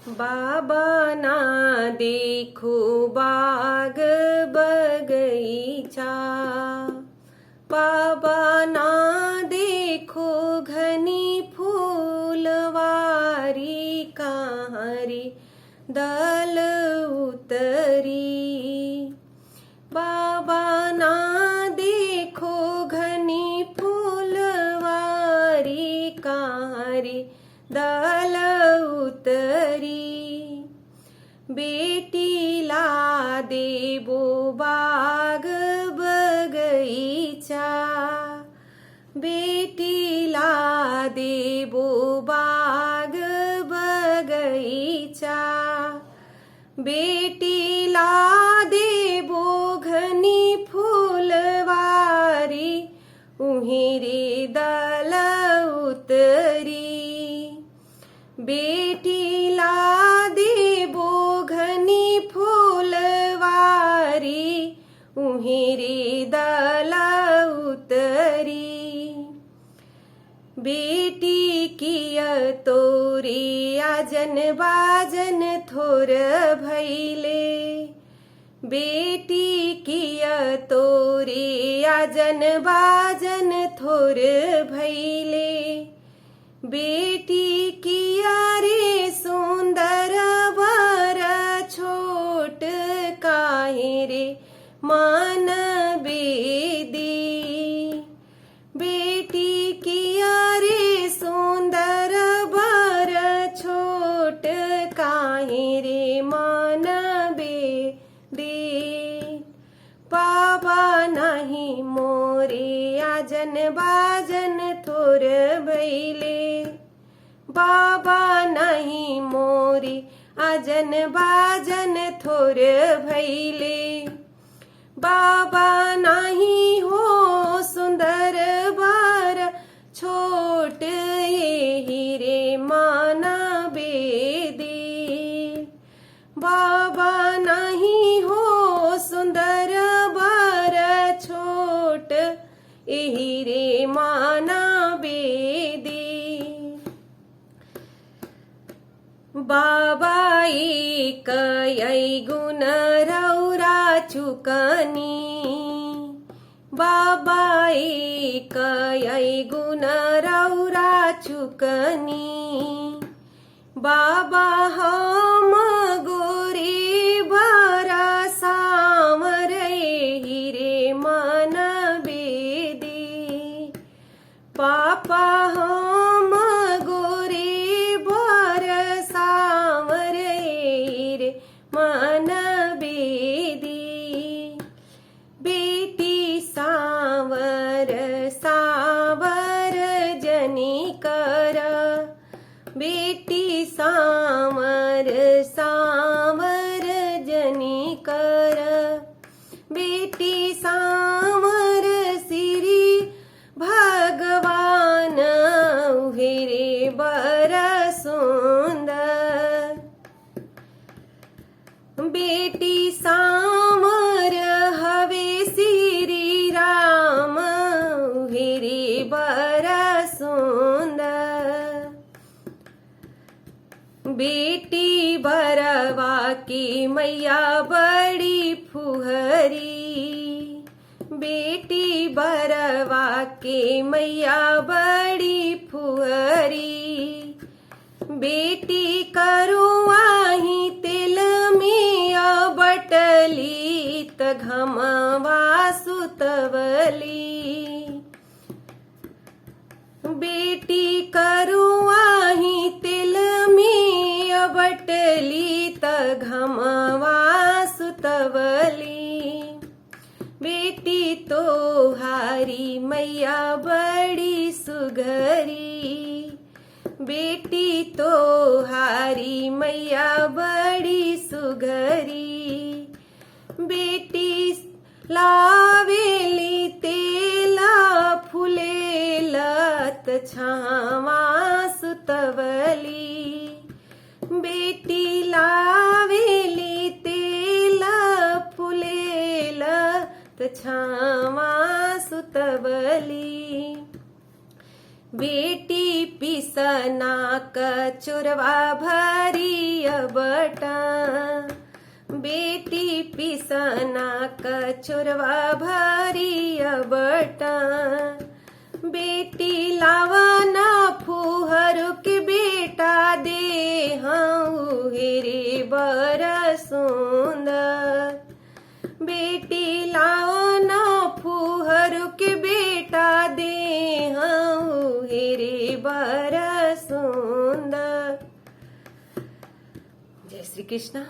बाबा ना देखो बाग बगीचा, बाबा ना देखो घनी फूलवारी, कहाँ रे दल उतरी। बाबा ना देखो घनी फूलवारी, कहाँ रे दल उतरी। बेटी ला देबो बाग बगीचा, बेटी ला देबो बाग बगीचा, बेटी ला देबो घनी फूलवारी, उहीं रे दल उतरी। बेटी ला देबो घनी फूलवारी, उहीं रे दल उतरी। बेटी किया तोरे आजन बाजन थोर भैले, बेटी किया तोरे आजन बाजन थोर भैले। बेटी किया रे सुंदर बर छोट, काहे रे मान बेदी। बेटी किया रे सुंदर बर छोट, काहे रे मान बेदी। बाबा नहीं मोरे आजन बाजन थोर भैले, बाबा नहीं मोरे आजन बाजन थोर भैले। बाबा नहीं हो सुंदर बार छोट, यही रे माना बेदी। बाबा नहीं हो सुंदर बार छोट, यही रे माना बेदी। बाबा एक गुण रौरा चुकनी, बाबा एक गुण रौरा चुकनी। बाबा हम गोरे बरा सामर, हीरे मन बेदी। पापा हम गोरे बर सामर, हीरे मन बेदी। बेटी सावर सावर जनी कर, बेटी सावर सावर जनी कर। बेटी सावर श्री भगवान, उहेरे बर सुंदर। बेटी सावर हवे श्री राम, उहेरे बर सुंदर। बेटी बरवा की मैया बड़ी फुहरी, बेटी बरवा के मैया बड़ी फुहरी। बेटी करो आही तिल में बटली, त घमवा सुतवली। बेटी करो आही तिल में बटली, त घमवा सुतवली। बेटी तो हारी मैया बड़ी सुघरी, बेटी तो हारी मैया बड़ी सुघरी। बेटी लावेली तेला फुलेलत, छावा सुतवली। बेटी लावेली तेला फुलेलत, छावा सुतवली। बेटी पिस पिसना कचुरवा भरी बटा, बेटी पिसना कचुरवा भरी बटा, बेटी लावना फुहर के बेटा दे हूँ हेरे बर सुंदर, बेटी लावना फुहर के बेटा दे हूँ हेरे बर सुंदर। जय श्री कृष्ण।